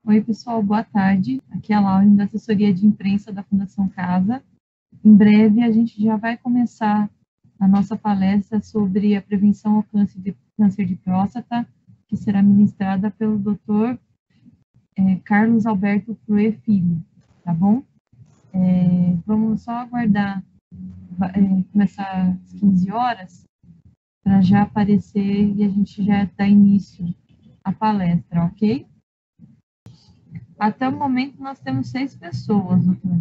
Oi, pessoal, boa tarde. Aqui é a Laura, da assessoria de imprensa da Fundação Casa. Em breve, a gente já vai começar a nossa palestra sobre a prevenção ao câncer de próstata, que será ministrada pelo Dr. Carlos Alberto Fleury Filho, tá bom? Vamos só aguardar começar às 15 horas, para já aparecer e a gente já dar início à palestra, ok? Até o momento, nós temos 6 pessoas, doutor.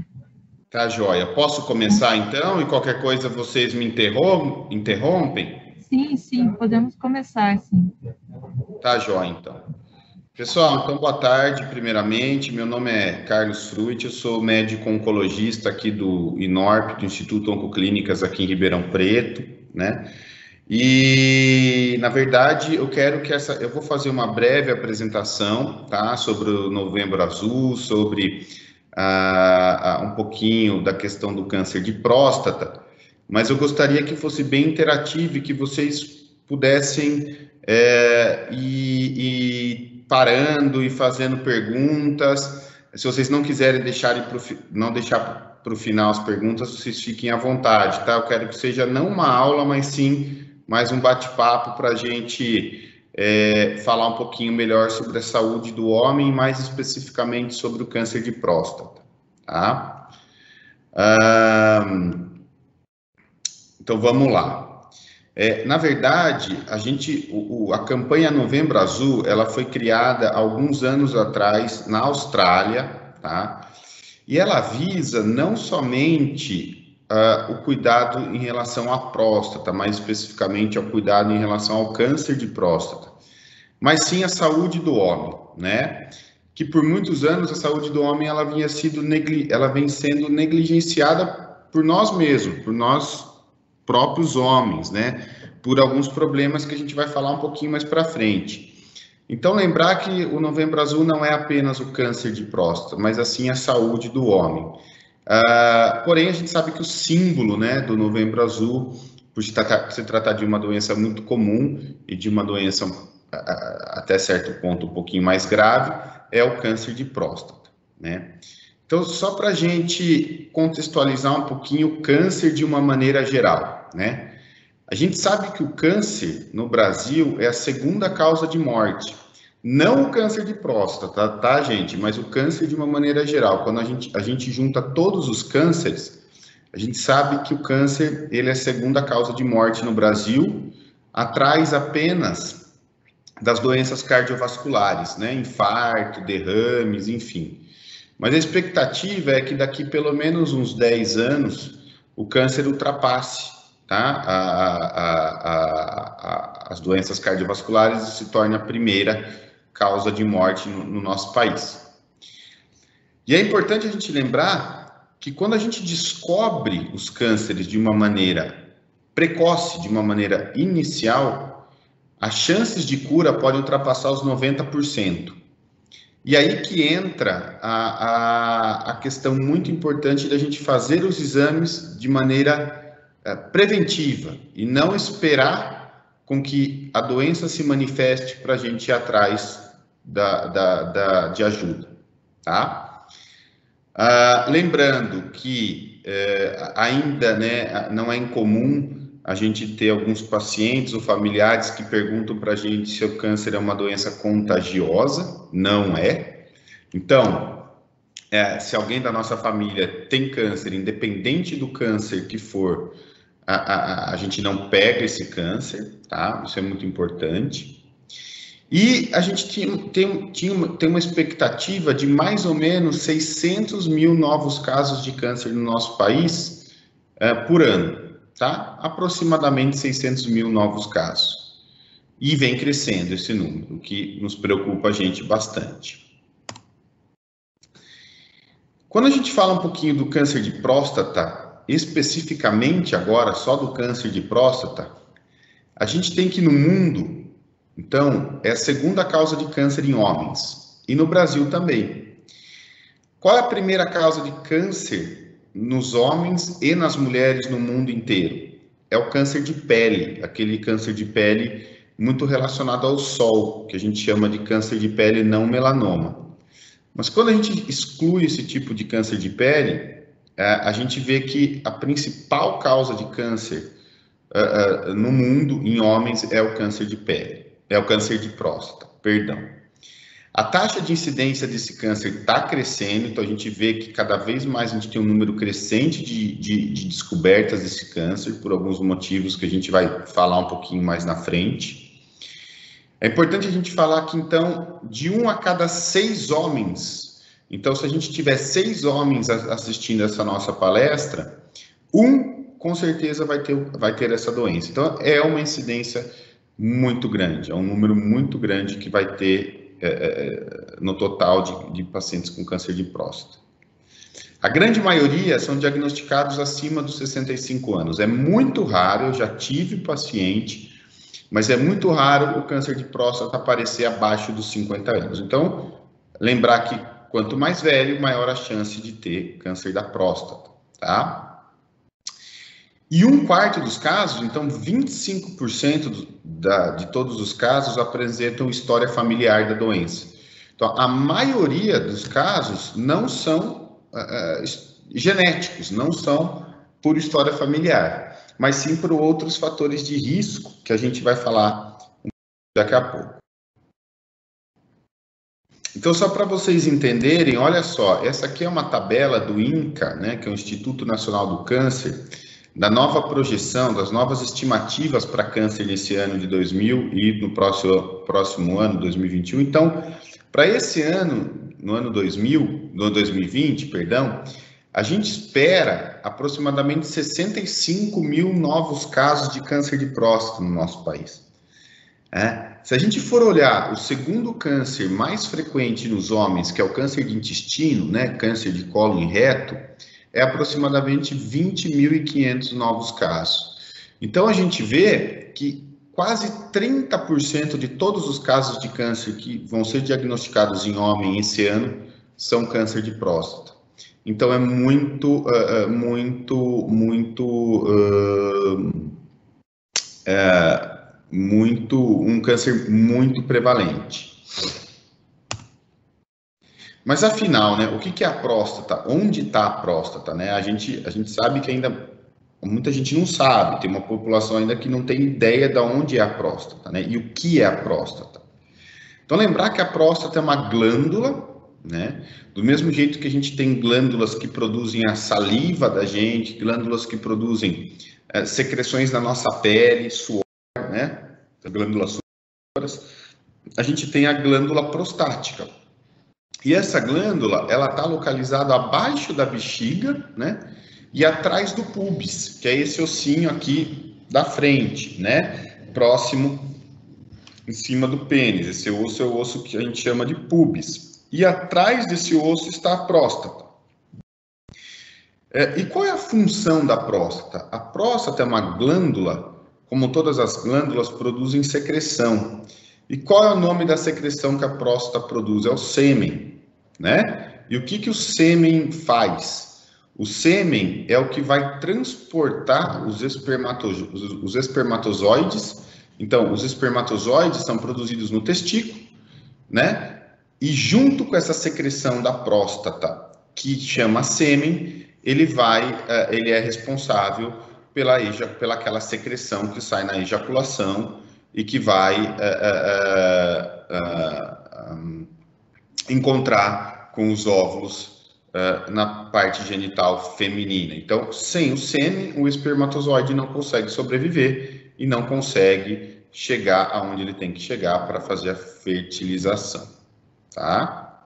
Tá, joia. Posso começar, então? E qualquer coisa, vocês me interrompem? Sim, podemos começar, sim. Tá, joia, então. Pessoal, então, boa tarde, primeiramente. Meu nome é Carlos Fruit, eu sou médico oncologista aqui do INORP, do Instituto Oncoclínicas, aqui em Ribeirão Preto, né? E, na verdade, eu vou fazer uma breve apresentação, tá? Sobre o Novembro Azul, sobre um pouquinho da questão do câncer de próstata, mas eu gostaria que fosse bem interativo e que vocês pudessem ir parando e fazendo perguntas. Se vocês não quiserem não deixar para o final as perguntas, vocês fiquem à vontade, tá? Eu quero que seja não uma aula, mas sim mais um bate-papo para a gente falar um pouquinho melhor sobre a saúde do homem, mais especificamente sobre o câncer de próstata, tá? Então, vamos lá. Na verdade, a campanha Novembro Azul, ela foi criada alguns anos atrás na Austrália, tá? E ela visa não somente o cuidado em relação à próstata, mais especificamente ao cuidado em relação ao câncer de próstata, mas sim a saúde do homem, né? Que por muitos anos a saúde do homem ela vem sendo negligenciada por nós mesmos, por nós próprios homens, né? Por alguns problemas que a gente vai falar um pouquinho mais para frente. Então, lembrar que o Novembro Azul não é apenas o câncer de próstata, mas assim a saúde do homem. Porém, a gente sabe que o símbolo, né, do Novembro Azul, por se tratar de uma doença muito comum e de uma doença até certo ponto um pouquinho mais grave, é o câncer de próstata, né? Então, só para a gente contextualizar um pouquinho o câncer de uma maneira geral, né? A gente sabe que o câncer no Brasil é a segunda causa de morte. Não o câncer de próstata, tá, gente? Mas o câncer de uma maneira geral. Quando a gente junta todos os cânceres, a gente sabe que o câncer ele é a segunda causa de morte no Brasil, atrás apenas das doenças cardiovasculares, né? Infarto, derrames, enfim. Mas a expectativa é que daqui pelo menos uns 10 anos o câncer ultrapasse, tá? As doenças cardiovasculares e se torne a primeira causa de morte no nosso país. E é importante a gente lembrar que quando a gente descobre os cânceres de uma maneira precoce, de uma maneira inicial, as chances de cura podem ultrapassar os 90%. E aí que entra a questão muito importante da gente fazer os exames de maneira preventiva e não esperar com que a doença se manifeste para a gente ir atrás de ajuda, tá? Lembrando que ainda, né, não é incomum a gente ter alguns pacientes ou familiares que perguntam para a gente se o câncer é uma doença contagiosa. Não é. Então, se alguém da nossa família tem câncer, independente do câncer que for, a gente não pega esse câncer, tá? Isso é muito importante. E a gente tem uma expectativa de mais ou menos 600 mil novos casos de câncer no nosso país por ano, tá? Aproximadamente 600 mil novos casos. E vem crescendo esse número, o que nos preocupa a gente bastante. Quando a gente fala um pouquinho do câncer de próstata, especificamente agora só do câncer de próstata, a gente tem que no mundo, então, é a segunda causa de câncer em homens, e no Brasil também. Qual é a primeira causa de câncer nos homens e nas mulheres no mundo inteiro? É o câncer de pele, aquele câncer de pele muito relacionado ao sol, que a gente chama de câncer de pele não melanoma. Mas quando a gente exclui esse tipo de câncer de pele, a gente vê que a principal causa de câncer no mundo, em homens, é o câncer de pele, é o câncer de próstata, perdão. A taxa de incidência desse câncer está crescendo, então a gente vê que cada vez mais a gente tem um número crescente de descobertas desse câncer, por alguns motivos que a gente vai falar um pouquinho mais na frente. É importante a gente falar que, então, de 1 a cada 6 homens, então se a gente tiver 6 homens assistindo essa nossa palestra, com certeza vai ter essa doença. Então, é uma incidência muito grande, é um número muito grande que vai ter no total de pacientes com câncer de próstata. A grande maioria são diagnosticados acima dos 65 anos. É muito raro, eu já tive paciente, mas é muito raro o câncer de próstata aparecer abaixo dos 50 anos. Então, lembrar que quanto mais velho, maior a chance de ter câncer da próstata, tá? E 1/4 dos casos, então 25% de todos os casos apresentam história familiar da doença. Então, a maioria dos casos não são genéticos, não são por história familiar, mas sim por outros fatores de risco que a gente vai falar daqui a pouco. Então, só para vocês entenderem, olha só, essa aqui é uma tabela do INCA, né, que é o Instituto Nacional do Câncer, da nova projeção, das novas estimativas para câncer nesse ano de 2000 e no próximo ano, 2021. Então, para esse ano, no ano 2020, perdão, a gente espera aproximadamente 65 mil novos casos de câncer de próstata no nosso país. Se a gente for olhar o segundo câncer mais frequente nos homens, que é o câncer de intestino, né, câncer de colo e reto, é aproximadamente 20.500 novos casos. Então, a gente vê que quase 30% de todos os casos de câncer que vão ser diagnosticados em homem esse ano são câncer de próstata. Então, é um câncer muito prevalente. Mas afinal, né, o que é a próstata? Onde está a próstata? Né? A gente sabe que ainda muita gente não sabe, tem uma população ainda que não tem ideia de onde é a próstata, né? E o que é a próstata. Então, lembrar que a próstata é uma glândula, né? Do mesmo jeito que a gente tem glândulas que produzem a saliva da gente, glândulas que produzem secreções na nossa pele, suor, né? Glândulas sudoríparas, a gente tem a glândula prostática. E essa glândula, ela está localizada abaixo da bexiga, né? E atrás do púbis, que é esse ossinho aqui da frente, né? Próximo, em cima do pênis. Esse osso é o osso que a gente chama de púbis. E atrás desse osso está a próstata. E qual é a função da próstata? A próstata é uma glândula, como todas as glândulas, produzem secreção. E qual é o nome da secreção que a próstata produz? É o sêmen, né? E o que o sêmen faz? O sêmen é o que vai transportar os espermatozoides. Então, os espermatozoides são produzidos no testículo, né? E junto com essa secreção da próstata, que chama sêmen, ele é responsável pela aquela secreção que sai na ejaculação e que vai encontrar com os óvulos na parte genital feminina. Então, sem o sêmen, o espermatozoide não consegue sobreviver e não consegue chegar aonde ele tem que chegar para fazer a fertilização, tá?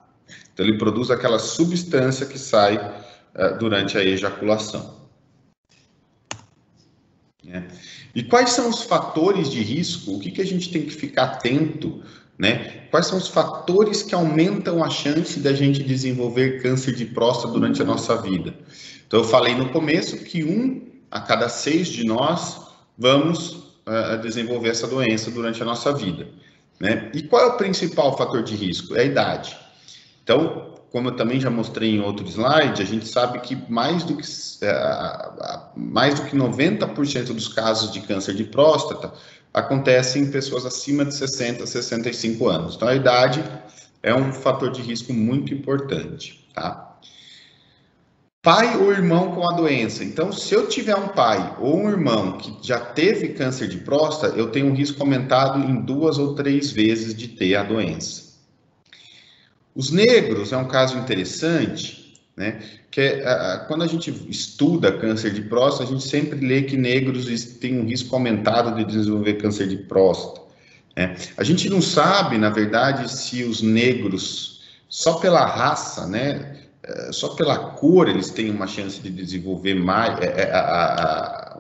Então, ele produz aquela substância que sai durante a ejaculação. E quais são os fatores de risco? O que a gente tem que ficar atento, né? Quais são os fatores que aumentam a chance da gente desenvolver câncer de próstata durante a nossa vida? Então, eu falei no começo que 1 a cada 6 de nós vamos desenvolver essa doença durante a nossa vida, né? E qual é o principal fator de risco? É a idade. Então, como eu também já mostrei em outro slide, a gente sabe que mais do que 90% dos casos de câncer de próstata acontecem em pessoas acima de 60, 65 anos. Então, a idade é um fator de risco muito importante, tá? Pai ou irmão com a doença. Então, se eu tiver um pai ou um irmão que já teve câncer de próstata, eu tenho um risco aumentado em 2 ou 3 vezes de ter a doença. Os negros é um caso interessante, né? Que quando a gente estuda câncer de próstata, a gente sempre lê que negros têm um risco aumentado de desenvolver câncer de próstata, né? A gente não sabe, na verdade, se os negros, só pela raça, né? Só pela cor eles têm uma chance de desenvolver mais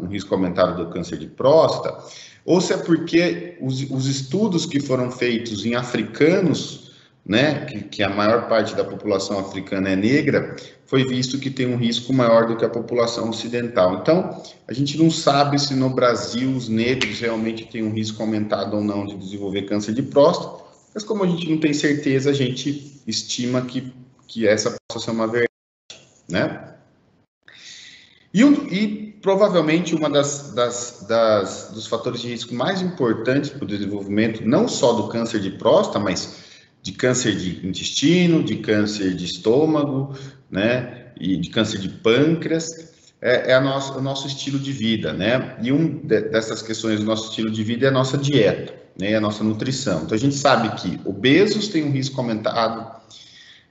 um risco aumentado do câncer de próstata, ou se é porque os estudos que foram feitos em africanos, né, que a maior parte da população africana é negra, foi visto que tem um risco maior do que a população ocidental. Então, a gente não sabe se no Brasil os negros realmente têm um risco aumentado ou não de desenvolver câncer de próstata, mas como a gente não tem certeza, a gente estima que essa possa ser uma verdade, né? E provavelmente uma dos fatores de risco mais importantes para o desenvolvimento, não só do câncer de próstata, mas de câncer de intestino, de câncer de estômago, né? E de câncer de pâncreas, o nosso estilo de vida, né? E dessas questões do nosso estilo de vida é a nossa dieta, né? A nossa nutrição. Então, a gente sabe que obesos têm um risco aumentado.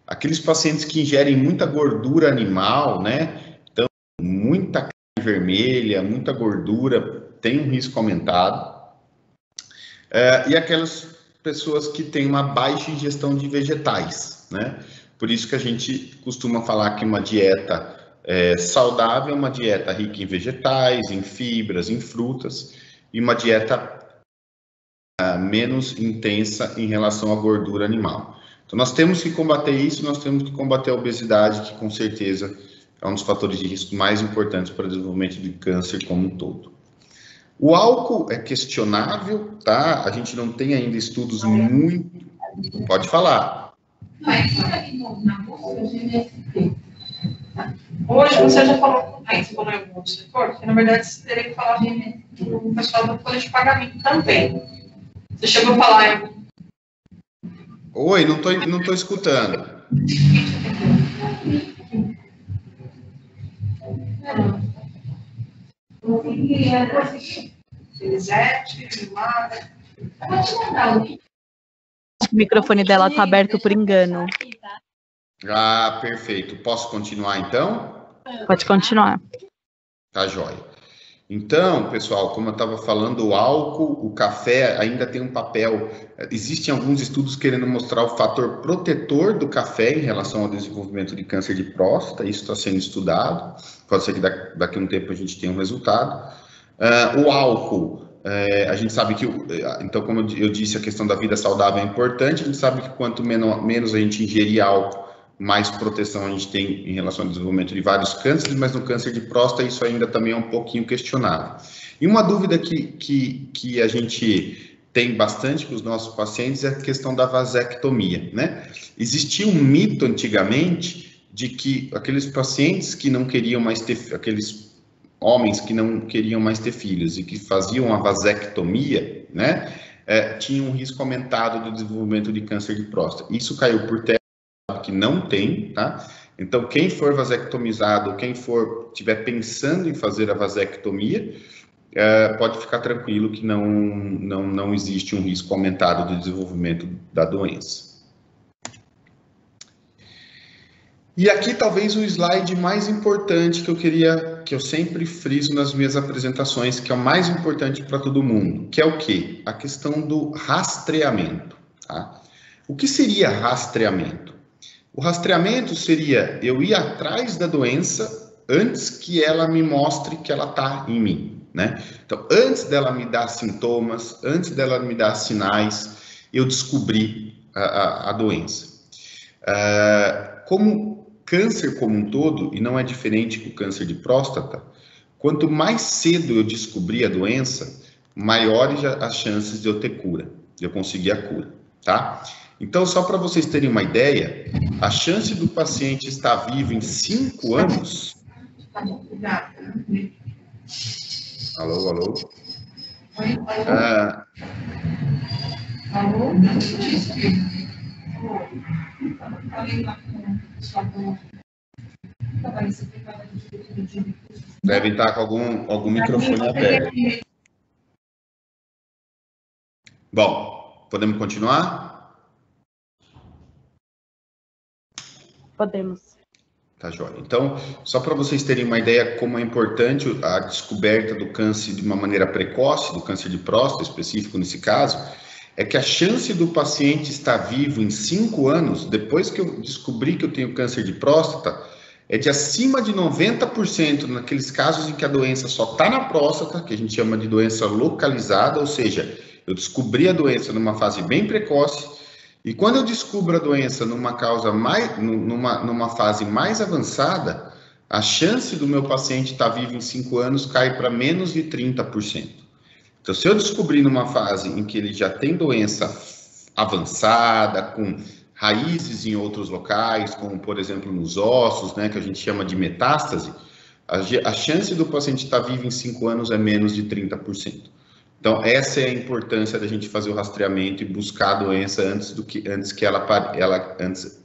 Aqueles pacientes que ingerem muita gordura animal, né? Então, muita carne vermelha, muita gordura, tem um risco aumentado. E aquelas pessoas que têm uma baixa ingestão de vegetais, né? Por isso que a gente costuma falar que uma dieta saudável é uma dieta rica em vegetais, em fibras, em frutas, e uma dieta menos intensa em relação à gordura animal. Então, nós temos que combater isso, nós temos que combater a obesidade, que com certeza é um dos fatores de risco mais importantes para o desenvolvimento de câncer como um todo. O álcool é questionável, tá? A gente não tem ainda estudos muito... Pode falar. Hoje você já falou, você falou em algum setor, que na verdade você teria que falar com o pessoal da folha de pagamento também. Você chegou a falar... Oi, não tô escutando. O microfone dela está aberto por engano. Ah, perfeito. Posso continuar, então? Pode continuar. Tá jóia. Então, pessoal, como eu estava falando, o álcool, o café ainda tem um papel. Existem alguns estudos querendo mostrar o fator protetor do café em relação ao desenvolvimento de câncer de próstata. Isso está sendo estudado. Pode ser que daqui a um tempo a gente tenha um resultado. O álcool, a gente sabe que, então, como eu disse, a questão da vida saudável é importante. A gente sabe que quanto menos a gente ingerir álcool, mais proteção a gente tem em relação ao desenvolvimento de vários cânceres, mas no câncer de próstata isso ainda também é um pouquinho questionável. E uma dúvida que a gente tem bastante com os nossos pacientes é a questão da vasectomia, né? Existia um mito antigamente de que aqueles pacientes que não queriam mais ter, aqueles homens que não queriam mais ter filhos e que faziam a vasectomia, né? Tinham um risco aumentado do desenvolvimento de câncer de próstata. Isso caiu por terra, que não tem, tá? Então, quem for vasectomizado, quem estiver pensando em fazer a vasectomia, pode ficar tranquilo que não existe um risco aumentado do desenvolvimento da doença. E aqui talvez o slide mais importante que eu sempre friso nas minhas apresentações, que é o mais importante para todo mundo, que é o quê? A questão do rastreamento, tá? O que seria rastreamento? O rastreamento seria eu ir atrás da doença antes que ela me mostre que ela está em mim, né? Então, antes dela me dar sintomas, antes dela me dar sinais, eu descobri a doença. Como câncer como um todo, e não é diferente com o câncer de próstata, quanto mais cedo eu descobrir a doença, maiores as chances de eu ter cura, de eu conseguir a cura, tá? Então, só para vocês terem uma ideia, a chance do paciente estar vivo em 5 anos... Alô, alô? Alô? falei lá com o pessoal do trabalho secretário de recursos. Deve estar com algum microfone aberto. Bom, podemos continuar? Podemos. Tá, joia. Então, só para vocês terem uma ideia como é importante a descoberta do câncer de uma maneira precoce, do câncer de próstata específico nesse caso, é que a chance do paciente estar vivo em 5 anos, depois que eu descobri que eu tenho câncer de próstata, é de acima de 90% naqueles casos em que a doença só está na próstata, que a gente chama de doença localizada, ou seja, eu descobri a doença numa fase bem precoce, e quando eu descubro a doença numa fase mais avançada, a chance do meu paciente estar vivo em 5 anos cai para menos de 30%. Então, se eu descobrir numa fase em que ele já tem doença avançada, com raízes em outros locais, como, por exemplo, nos ossos, né, que a gente chama de metástase, a chance do paciente estar vivo em 5 anos é menos de 30%. Então, essa é a importância da gente fazer o rastreamento e buscar a doença antes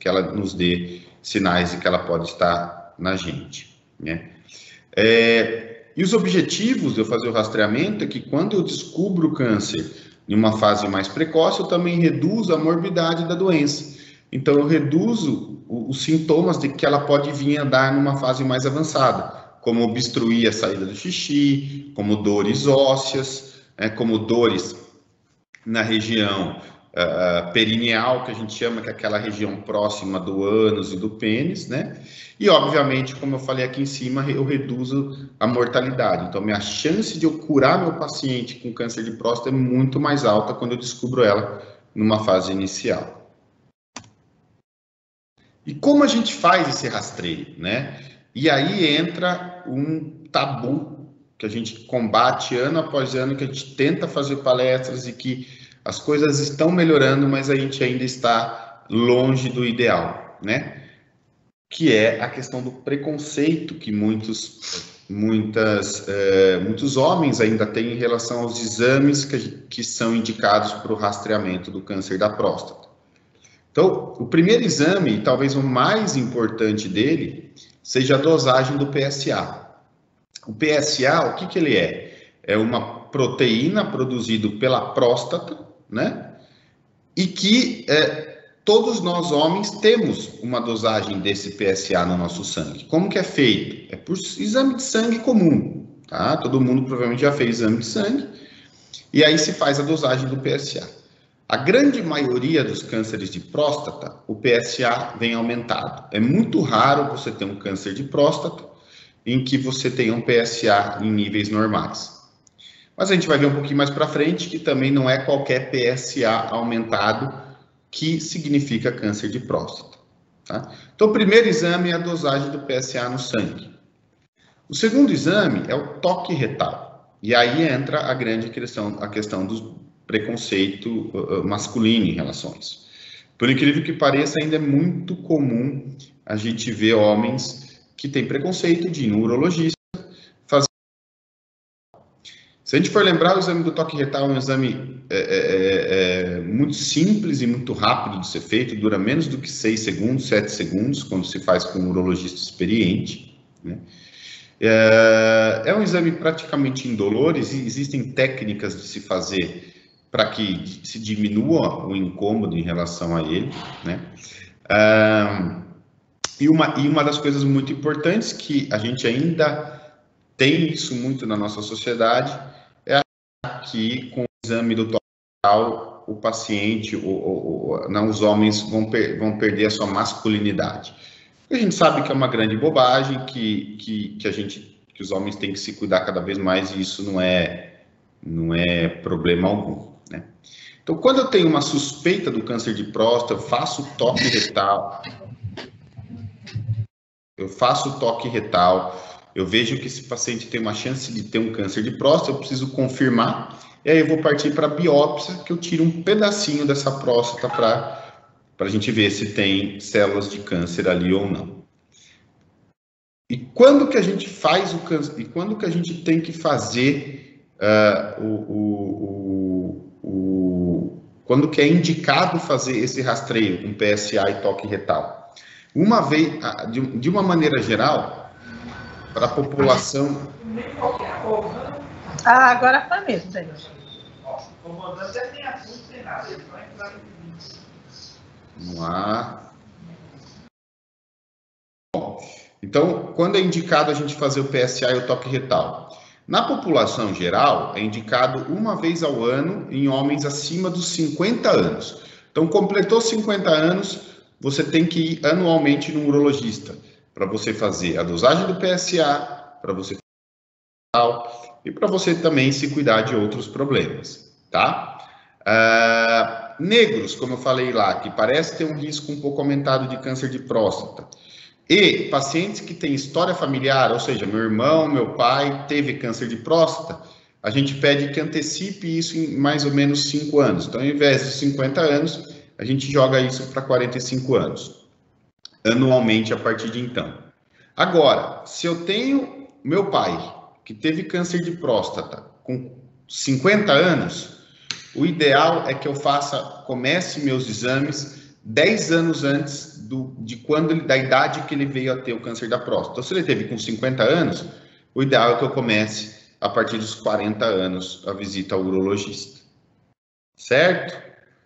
que ela nos dê sinais de que ela pode estar na gente, né? E os objetivos de eu fazer o rastreamento é que quando eu descubro o câncer em uma fase mais precoce, eu também reduzo a morbidade da doença. Então, eu reduzo os sintomas de que ela pode vir a dar numa fase mais avançada, como obstruir a saída do xixi, como dores ósseas, como dores na região perineal, que a gente chama, que é aquela região próxima do ânus e do pênis, né? E, obviamente, como eu falei aqui em cima, eu reduzo a mortalidade. Então, minha chance de eu curar meu paciente com câncer de próstata é muito mais alta quando eu descubro ela numa fase inicial. E como a gente faz esse rastreio, né? E aí entra um tabu que a gente combate ano após ano, que a gente tenta fazer palestras e que as coisas estão melhorando, mas a gente ainda está longe do ideal, né? Que é a questão do preconceito que muitos homens ainda têm em relação aos exames que são indicados para o rastreamento do câncer da próstata. Então, o primeiro exame, talvez o mais importante dele, seja a dosagem do PSA. O PSA, o que ele é? É uma proteína produzida pela próstata, né? E que todos nós homens temos uma dosagem desse PSA no nosso sangue. Como que é feito? É por exame de sangue comum, tá? Todo mundo provavelmente já fez exame de sangue. E aí se faz a dosagem do PSA. A grande maioria dos cânceres de próstata, o PSA vem aumentado. É muito raro você ter um câncer de próstata em que você tenha um PSA em níveis normais. Mas a gente vai ver um pouquinho mais para frente que também não é qualquer PSA aumentado que significa câncer de próstata, tá? Então, o primeiro exame é a dosagem do PSA no sangue. O segundo exame é o toque retal. E aí entra a grande questão, a questão do preconceito masculino em relação a isso. Por incrível que pareça, ainda é muito comum a gente ver homens que têm preconceito de ir no urologista fazer. Se a gente for lembrar, o exame do toque retal é um exame muito simples e muito rápido de ser feito, dura menos do que 6 segundos, 7 segundos, quando se faz com um urologista experiente, né? É um exame praticamente indolor, existem técnicas de se fazer para que se diminua o incômodo em relação a ele, né? E uma das coisas muito importantes que a gente ainda tem isso muito na nossa sociedade é que com o exame do toque retal o paciente, os homens vão perder a sua masculinidade. A gente sabe que é uma grande bobagem, que os homens têm que se cuidar cada vez mais e isso não é problema algum, né? Então, quando eu tenho uma suspeita do câncer de próstata, eu faço o toque retal, eu vejo que esse paciente tem uma chance de ter um câncer de próstata, eu preciso confirmar, e aí eu vou partir para a biópsia, que eu tiro um pedacinho dessa próstata para a gente ver se tem células de câncer ali ou não. E quando que a gente faz o câncer, e quando que a gente tem que fazer quando que é indicado fazer esse rastreio com PSA e toque retal? Uma vez, de uma maneira geral, para a população... Agora tá mesmo, gente. Vamos lá. Então, quando é indicado a gente fazer o PSA e o toque retal? Na população geral, é indicado uma vez ao ano em homens acima dos 50 anos. Então, completou 50 anos, você tem que ir anualmente no urologista para você fazer a dosagem do PSA, para você e para você também se cuidar de outros problemas, tá? Negros, como eu falei lá, que parece ter um risco um pouco aumentado de câncer de próstata, e pacientes que têm história familiar, ou seja, meu irmão, meu pai teve câncer de próstata, a gente pede que antecipe isso em mais ou menos 5 anos. Então, ao invés de 50 anos, a gente joga isso para 45 anos, anualmente a partir de então. Agora, se eu tenho meu pai, que teve câncer de próstata com 50 anos, o ideal é que eu comece meus exames 10 anos antes da idade que ele veio a ter o câncer da próstata. Então, se ele teve com 50 anos, o ideal é que eu comece a partir dos 40 anos a visita ao urologista. Certo?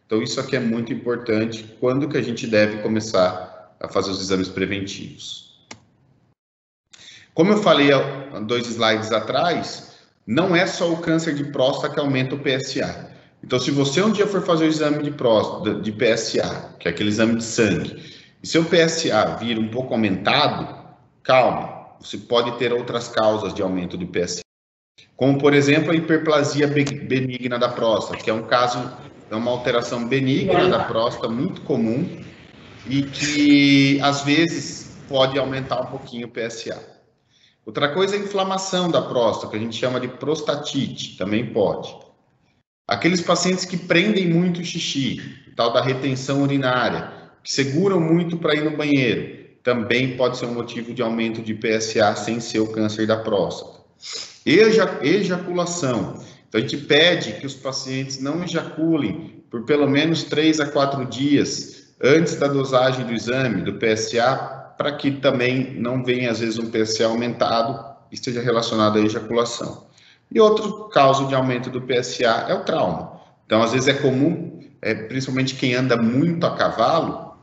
Então, isso aqui é muito importante. Quando que a gente deve começar a fazer os exames preventivos? Como eu falei há 2 slides atrás, não é só o câncer de próstata que aumenta o PSA. Então, se você um dia for fazer o exame de próstata, de PSA, que é aquele exame de sangue, e seu PSA vir um pouco aumentado, calma, você pode ter outras causas de aumento do PSA. Como, por exemplo, a hiperplasia benigna da próstata, que é um caso, é uma alteração benigna da próstata muito comum e que, às vezes, pode aumentar um pouquinho o PSA. Outra coisa é a inflamação da próstata, que a gente chama de prostatite, também pode. Aqueles pacientes que prendem muito o xixi, tal da retenção urinária, que seguram muito para ir no banheiro, também pode ser um motivo de aumento de PSA sem ser o câncer da próstata. Ejaculação. Então, a gente pede que os pacientes não ejaculem por pelo menos 3 a 4 dias antes da dosagem do exame, do PSA, para que também não venha, às vezes, um PSA aumentado e esteja relacionado à ejaculação. E outro caso de aumento do PSA é o trauma. Então, às vezes é comum, principalmente quem anda muito a cavalo,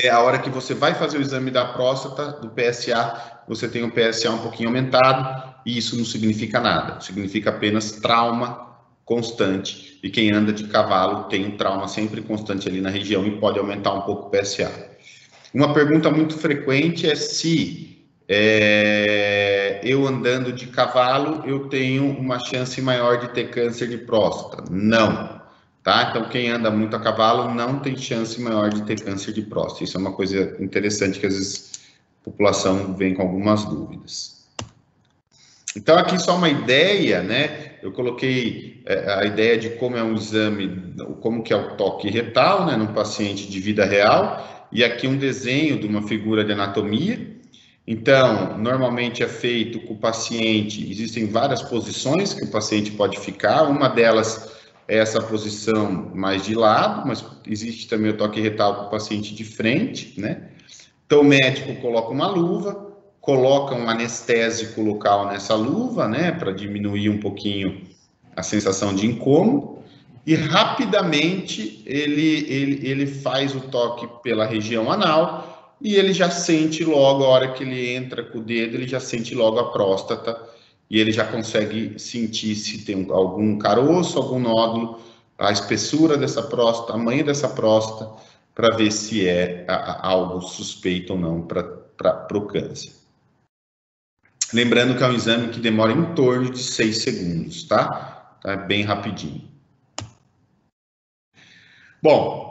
a hora que você vai fazer o exame da próstata, do PSA, você tem um PSA um pouquinho aumentado, e isso não significa nada. Significa apenas trauma constante. E quem anda de cavalo tem um trauma sempre constante ali na região e pode aumentar um pouco o PSA. Uma pergunta muito frequente é se eu andando de cavalo, eu tenho uma chance maior de ter câncer de próstata. Não, tá? Então, quem anda muito a cavalo não tem chance maior de ter câncer de próstata. Isso é uma coisa interessante que, às vezes, a população vem com algumas dúvidas. Então, aqui só uma ideia, né? Eu coloquei a ideia de como é um exame, como que é o toque retal, né? Num paciente de vida real. E aqui um desenho de uma figura de anatomia. Então, normalmente é feito com o paciente, existem várias posições que o paciente pode ficar, uma delas é essa posição mais de lado, mas existe também o toque retal com o paciente de frente, né? Então, o médico coloca uma luva, coloca um anestésico local nessa luva, né, para diminuir um pouquinho a sensação de incômodo, e rapidamente ele faz o toque pela região anal, e ele já sente logo, a hora que ele entra com o dedo, ele já sente logo a próstata, e ele já consegue sentir se tem algum caroço, algum nódulo, a espessura dessa próstata, o tamanho dessa próstata, para ver se é algo suspeito ou não para o câncer. Lembrando que é um exame que demora em torno de 6 segundos, tá? Tá bem rapidinho. Bom,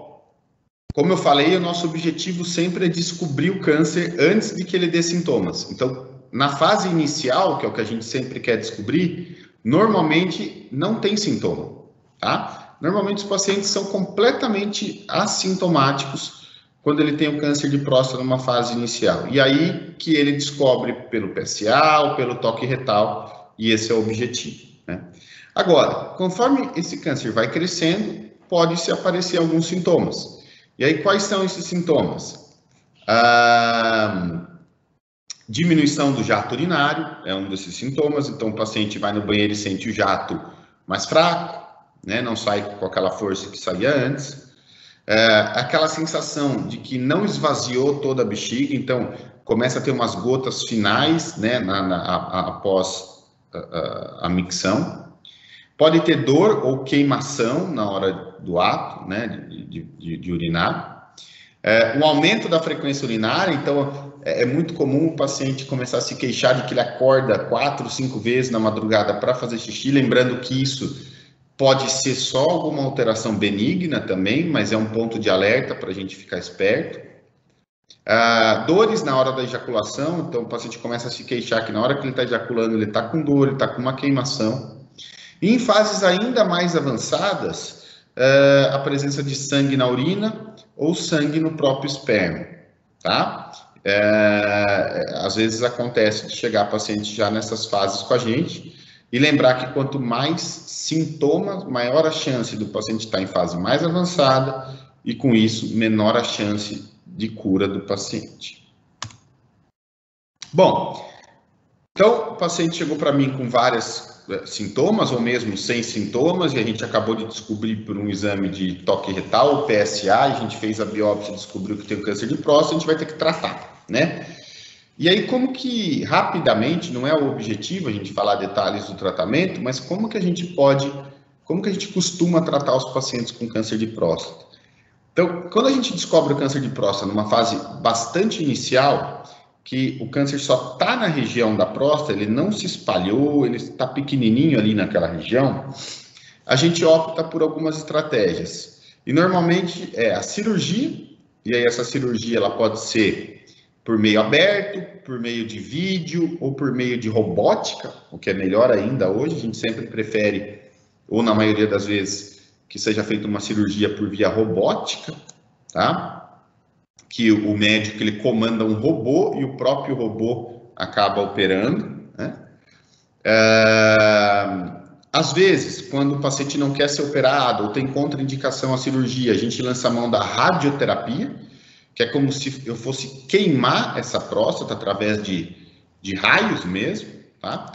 como eu falei, o nosso objetivo sempre é descobrir o câncer antes de que ele dê sintomas. Então, na fase inicial, que é o que a gente sempre quer descobrir, normalmente não tem sintoma, tá? Normalmente os pacientes são completamente assintomáticos quando ele tem o câncer de próstata numa fase inicial. E aí que ele descobre pelo PSA ou pelo toque retal, e esse é o objetivo, né? Agora, conforme esse câncer vai crescendo, pode-se aparecer alguns sintomas. E aí, quais são esses sintomas? Diminuição do jato urinário é um desses sintomas. Então, o paciente vai no banheiro e sente o jato mais fraco, né? Não sai com aquela força que saía antes. Aquela sensação de que não esvaziou toda a bexiga, então começa a ter umas gotas finais, né, após a micção. Pode ter dor ou queimação na hora do ato, né, de urinar. Um aumento da frequência urinária, então é muito comum o paciente começar a se queixar de que ele acorda 4, 5 vezes na madrugada para fazer xixi, lembrando que isso pode ser só alguma alteração benigna também, mas é um ponto de alerta para a gente ficar esperto. Dores na hora da ejaculação, então o paciente começa a se queixar que na hora que ele está ejaculando, ele está com dor, ele está com uma queimação. E em fases ainda mais avançadas, a presença de sangue na urina ou sangue no próprio esperma, tá? Às vezes acontece de chegar paciente já nessas fases com a gente, e lembrar que quanto mais sintomas, maior a chance do paciente estar em fase mais avançada, e com isso, menor a chance de cura do paciente. Bom, então o paciente chegou para mim com vários sintomas, ou mesmo sem sintomas, e a gente acabou de descobrir por um exame de toque retal, o PSA, a gente fez a biópsia e descobriu que tem câncer de próstata, a gente vai ter que tratar, né? E aí, como que, rapidamente, não é o objetivo a gente falar detalhes do tratamento, mas como que a gente costuma tratar os pacientes com câncer de próstata? Então, quando a gente descobre o câncer de próstata numa fase bastante inicial, que o câncer só está na região da próstata, ele não se espalhou, ele está pequenininho ali naquela região, a gente opta por algumas estratégias. E normalmente é a cirurgia, e aí essa cirurgia ela pode ser por meio aberto, por meio de vídeo ou por meio de robótica, o que é melhor ainda hoje. A gente sempre prefere, ou na maioria das vezes, que seja feita uma cirurgia por via robótica, tá? Que o médico ele comanda um robô e o próprio robô acaba operando, né? Às vezes, quando o paciente não quer ser operado ou tem contraindicação à cirurgia, a gente lança a mão da radioterapia, que é como se eu fosse queimar essa próstata através de raios mesmo, tá?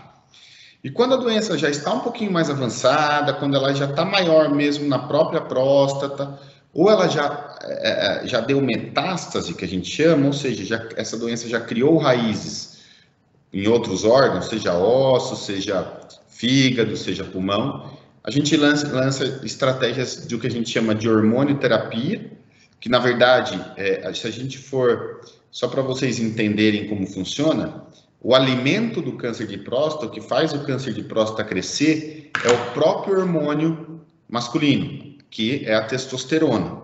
E quando a doença já está um pouquinho mais avançada, quando ela já está maior mesmo na própria próstata, ou ela já deu metástase, que a gente chama, ou seja, essa doença já criou raízes em outros órgãos, seja ossos, seja fígado, seja pulmão, a gente lança estratégias do que a gente chama de hormonioterapia, que na verdade, se a gente for, só para vocês entenderem como funciona, o alimento do câncer de próstata, o que faz o câncer de próstata crescer, é o próprio hormônio masculino, que é a testosterona.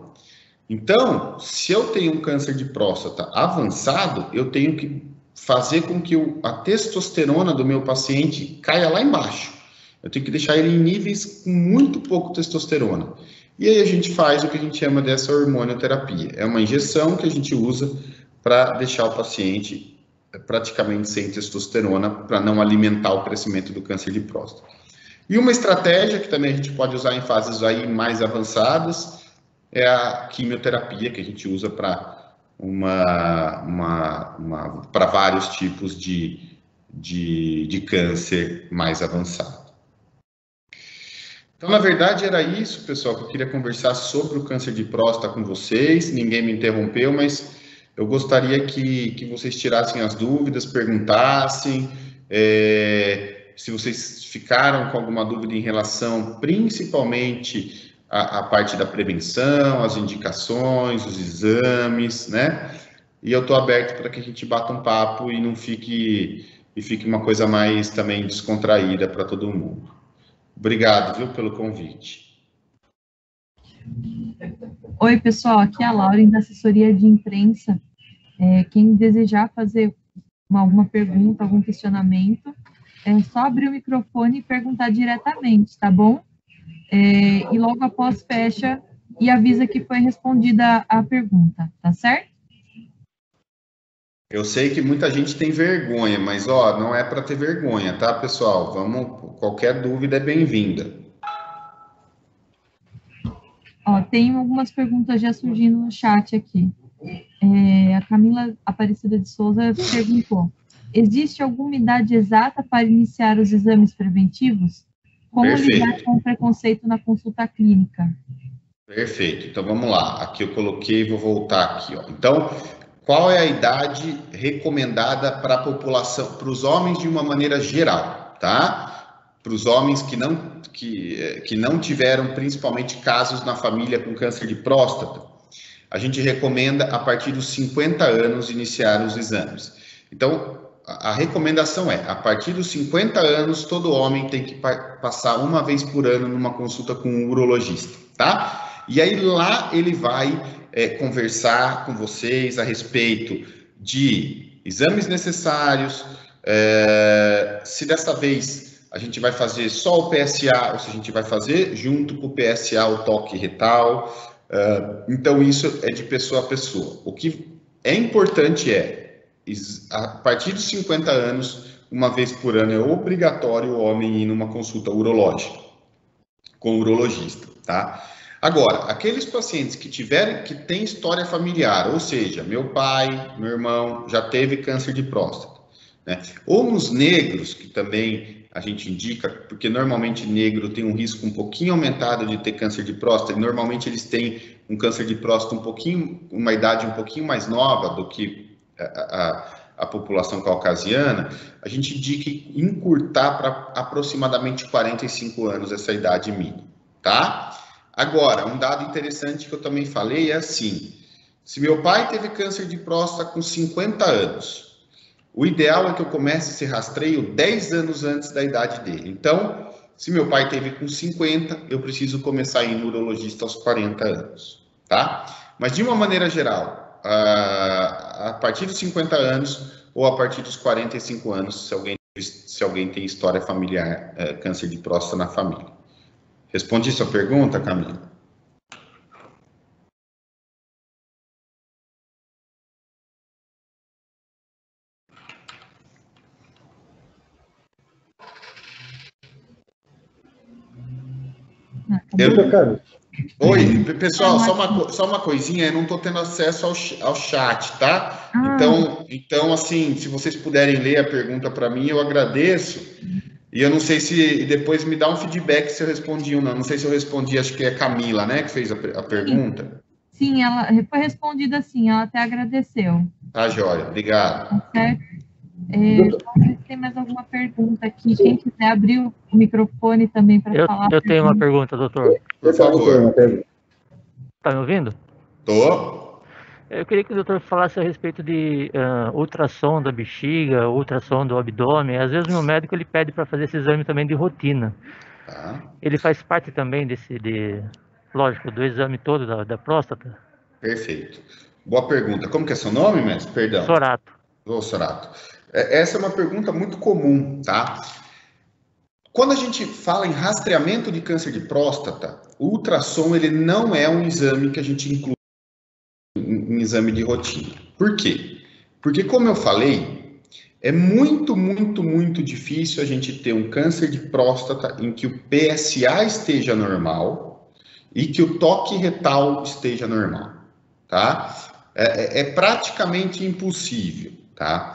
Então, se eu tenho um câncer de próstata avançado, eu tenho que fazer com que a testosterona do meu paciente caia lá embaixo. Eu tenho que deixar ele em níveis com muito pouco testosterona. E aí a gente faz o que a gente chama dessa hormonioterapia. É uma injeção que a gente usa para deixar o paciente praticamente sem testosterona, para não alimentar o crescimento do câncer de próstata. E uma estratégia que também a gente pode usar em fases aí mais avançadas é a quimioterapia, que a gente usa para para vários tipos de câncer mais avançado. Então, na verdade, era isso, pessoal, que eu queria conversar sobre o câncer de próstata com vocês. Ninguém me interrompeu, mas eu gostaria que vocês tirassem as dúvidas, perguntassem, se vocês ficaram com alguma dúvida em relação, principalmente, à parte da prevenção, as indicações, os exames, né? E eu estou aberto para que a gente bata um papo e não fique uma coisa mais também descontraída para todo mundo. Obrigado, viu, pelo convite. Oi, pessoal, aqui é a Lauren, da assessoria de imprensa. Quem desejar fazer alguma pergunta, algum questionamento, é só abrir o microfone e perguntar diretamente, tá bom? E logo após fecha e avisa que foi respondida a pergunta, tá certo? Eu sei que muita gente tem vergonha, mas não é para ter vergonha, tá, pessoal? Qualquer dúvida é bem-vinda. Ó, tem algumas perguntas já surgindo no chat aqui. A Camila Aparecida de Souza perguntou: existe alguma idade exata para iniciar os exames preventivos? Como lidar com o preconceito na consulta clínica? Perfeito. Então, vamos lá. Aqui eu coloquei, vou voltar aqui, ó. Então, qual é a idade recomendada para a população, para os homens de uma maneira geral, tá? Para os homens que não tiveram, principalmente, casos na família com câncer de próstata, a gente recomenda, a partir dos 50 anos, iniciar os exames. Então, a recomendação é, a partir dos 50 anos, todo homem tem que passar uma vez por ano numa consulta com um urologista, tá? E aí lá ele vai conversar com vocês a respeito de exames necessários, se dessa vez a gente vai fazer só o PSA, ou se a gente vai fazer junto com o PSA o toque retal. Então isso é de pessoa a pessoa. O que é importante a partir dos 50 anos, uma vez por ano é obrigatório o homem ir numa consulta urológica com o urologista, tá? Agora, aqueles pacientes que têm história familiar, ou seja, meu pai, meu irmão já teve câncer de próstata, né? Ou nos negros, que também a gente indica, porque normalmente negro tem um risco um pouquinho aumentado de ter câncer de próstata, e normalmente eles têm um câncer de próstata uma idade um pouquinho mais nova do que a população caucasiana, a gente indica encurtar para aproximadamente 45 anos essa idade mínima, tá? Agora, um dado interessante que eu também falei é assim, se meu pai teve câncer de próstata com 50 anos, o ideal é que eu comece esse rastreio 10 anos antes da idade dele. Então, se meu pai teve com 50, eu preciso começar a ir no urologista aos 40 anos, tá? Mas de uma maneira geral, a partir dos 50 anos ou a partir dos 45 anos, se alguém tem história familiar, câncer de próstata na família. Respondi sua pergunta, Camila? Oi, pessoal, só uma coisinha, eu não estou tendo acesso ao chat, tá? Então, assim, se vocês puderem ler a pergunta para mim, eu agradeço. E eu não sei se depois me dá um feedback se eu respondi ou não. Não sei se eu respondi, acho que é Camila, né, que fez a pergunta. Sim, ela foi respondida sim, ela até agradeceu. Tá, joia, obrigado. Tá certo? Vamos ver se tem mais alguma pergunta aqui. Quem quiser abrir o microfone também para falar. Eu tenho uma pergunta, doutor. Por favor. Tá me ouvindo? Tô. Eu queria que o doutor falasse a respeito de ultrassom da bexiga, ultrassom do abdômen. Às vezes o meu médico ele pede para fazer esse exame também de rotina. Tá. Ele faz parte também lógico, do exame todo da próstata? Perfeito. Boa pergunta. Como que é seu nome, mestre? Perdão. Sorato. Ô, Sorato. Essa é uma pergunta muito comum, tá? Quando a gente fala em rastreamento de câncer de próstata, o ultrassom ele não é um exame que a gente inclui em exame de rotina. Por quê? Porque, como eu falei, é muito, muito, muito difícil a gente ter um câncer de próstata em que o PSA esteja normal e que o toque retal esteja normal, tá? É praticamente impossível, tá?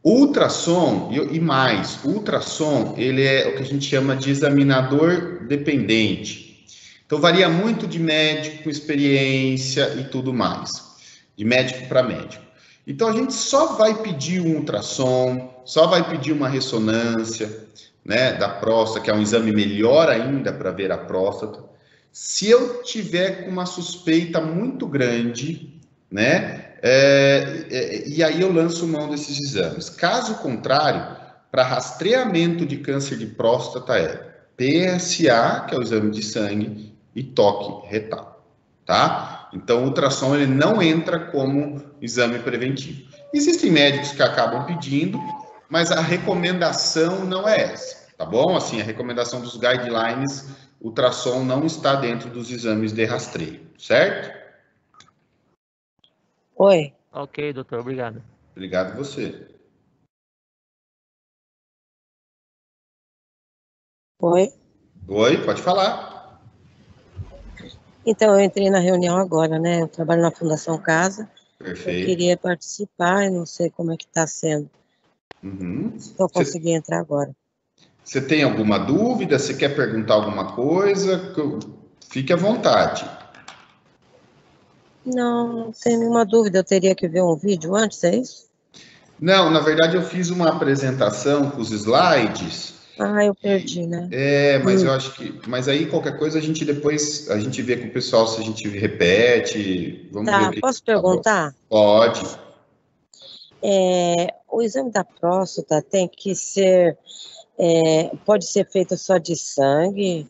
Ultrassom, ultrassom, ele é o que a gente chama de examinador dependente. Então, varia muito de médico com experiência e tudo mais, de médico para médico. Então, a gente só vai pedir um ultrassom, só vai pedir uma ressonância, né, da próstata, que é um exame melhor ainda para ver a próstata, se eu tiver com uma suspeita muito grande, né, e aí eu lanço mão desses exames. Caso contrário, para rastreamento de câncer de próstata PSA, que é o exame de sangue, e toque retal, tá? Então, o ultrassom ele não entra como exame preventivo. Existem médicos que acabam pedindo, mas a recomendação não é essa, tá bom? Assim, a recomendação dos guidelines, ultrassom não está dentro dos exames de rastreio, certo? Oi. Ok, doutor, obrigado. Obrigado você. Oi. Oi, pode falar. Então, eu entrei na reunião agora, né? Eu trabalho na Fundação Casa. Eu Perfeito. queria participar, eu não sei como é que está sendo. Uhum. Só consegui entrar agora. Você tem alguma dúvida? Você quer perguntar alguma coisa? Fique à vontade. Não tenho nenhuma dúvida. Eu teria que ver um vídeo antes, é isso? Não, na verdade eu fiz uma apresentação com os slides. Ah, eu perdi, né? Mas eu acho que... Mas aí qualquer coisa a gente depois... A gente vê com o pessoal se a gente repete. Vamos ver o que... Posso perguntar? Pode. O exame da próstata tem que ser... pode ser feito só de sangue?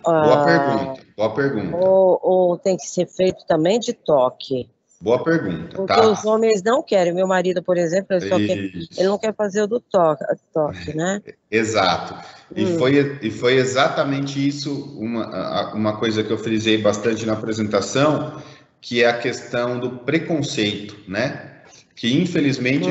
Boa pergunta, boa pergunta. Ou tem que ser feito também de toque? Boa pergunta, Porque tá? os homens não querem. Meu marido, por exemplo, ele não quer fazer o do toque, né? Exato. E foi exatamente isso, uma coisa que eu frisei bastante na apresentação, que é a questão do preconceito, né? Que infelizmente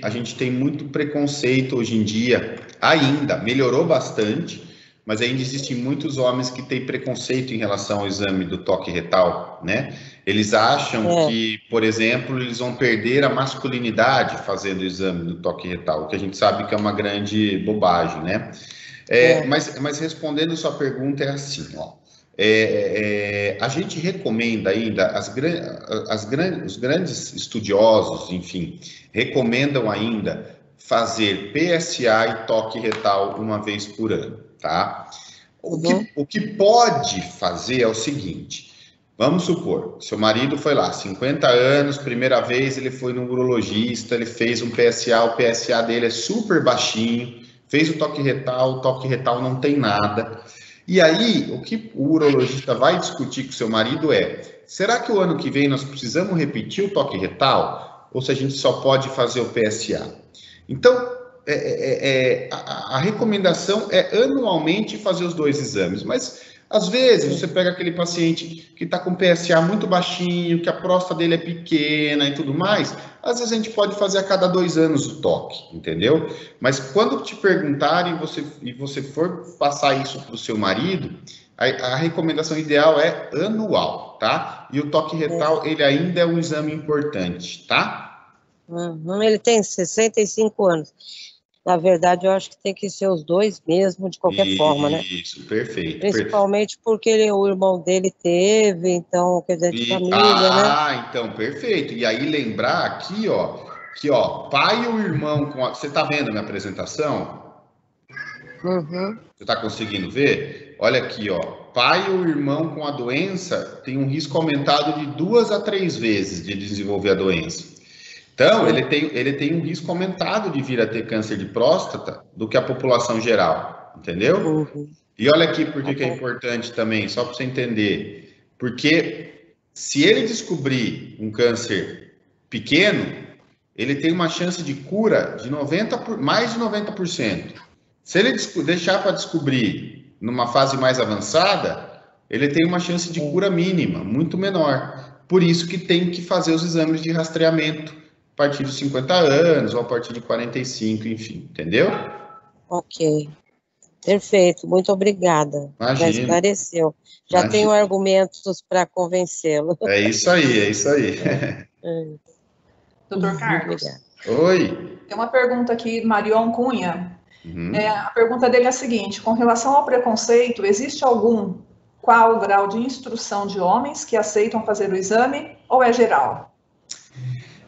a gente tem muito preconceito hoje em dia, ainda, melhorou bastante, mas ainda existem muitos homens que têm preconceito em relação ao exame do toque retal, né? Eles acham que, por exemplo, eles vão perder a masculinidade fazendo o exame do toque retal, o que a gente sabe que é uma grande bobagem, né? Mas respondendo sua pergunta é assim, ó. A gente recomenda ainda, os grandes estudiosos, enfim, recomendam ainda fazer PSA e toque retal uma vez por ano, tá? O que pode fazer é o seguinte: vamos supor, seu marido foi lá, 50 anos, primeira vez ele foi no urologista, ele fez um PSA, o PSA dele é super baixinho, fez o toque retal não tem nada. E aí, o que o urologista vai discutir com o seu marido é: será que o ano que vem nós precisamos repetir o toque retal? Ou se a gente só pode fazer o PSA? Então, a recomendação é anualmente fazer os dois exames, mas às vezes você pega aquele paciente que está com PSA muito baixinho, que a próstata dele é pequena e tudo mais, às vezes a gente pode fazer a cada 2 anos o toque, entendeu? Mas quando te perguntarem e você for passar isso para o seu marido, a recomendação ideal é anual, tá? E o toque retal, ele ainda é um exame importante, tá? Ele tem 65 anos. Na verdade, eu acho que tem que ser os dois mesmo, de qualquer forma, né? Isso, perfeito. Principalmente porque o irmão dele teve, então, quer dizer, de família, né? Então, perfeito. E aí lembrar aqui, ó, que, pai ou irmão Você tá vendo a minha apresentação? Você tá conseguindo ver? Olha aqui, ó. Pai ou irmão com a doença tem um risco aumentado de 2 a 3 vezes de desenvolver a doença. Então, ele tem um risco aumentado de vir a ter câncer de próstata do que a população geral, entendeu? E olha aqui por que é importante também, só para você entender. Porque se ele descobrir um câncer pequeno, ele tem uma chance de cura de mais de 90%. Se ele deixar para descobrir numa fase mais avançada, ele tem uma chance de cura mínima, muito menor. Por isso que tem que fazer os exames de rastreamento a partir de 50 anos ou a partir de 45, enfim, entendeu? Ok. Perfeito, muito obrigada. Imagina. Já esclareceu. Já tenho argumentos para convencê-lo. É isso aí, é isso aí. Doutor Carlos. Oi. Tem uma pergunta aqui, Marion Cunha. A pergunta dele é a seguinte: com relação ao preconceito, existe qual o grau de instrução de homens que aceitam fazer o exame ou é geral?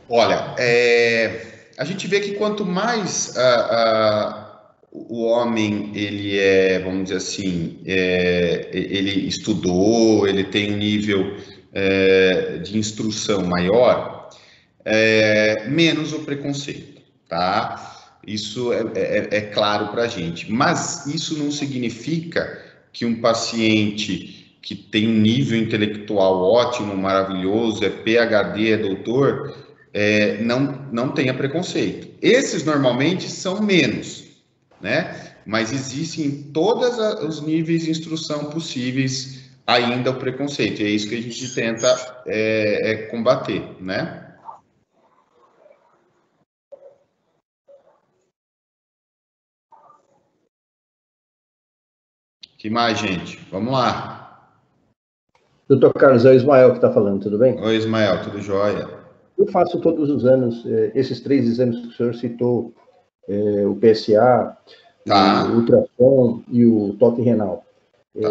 Olha, a gente vê que quanto mais o homem, ele vamos dizer assim, ele estudou, ele tem um nível de instrução maior, menos o preconceito, tá? Isso é claro para a gente, mas isso não significa que um paciente que tem um nível intelectual ótimo, maravilhoso, é PhD, é doutor, não tenha preconceito. Esses normalmente são menos, né? Mas existem em todos os níveis de instrução possíveis ainda o preconceito. E é isso que a gente tenta combater, né? Que mais, gente? Vamos lá. Doutor Carlos, é o Ismael que está falando, tudo bem? Oi, Ismael, tudo jóia? Eu faço todos os anos esses 3 exames que o senhor citou, o PSA, Tá. o ultrassom e o toque renal. Tá.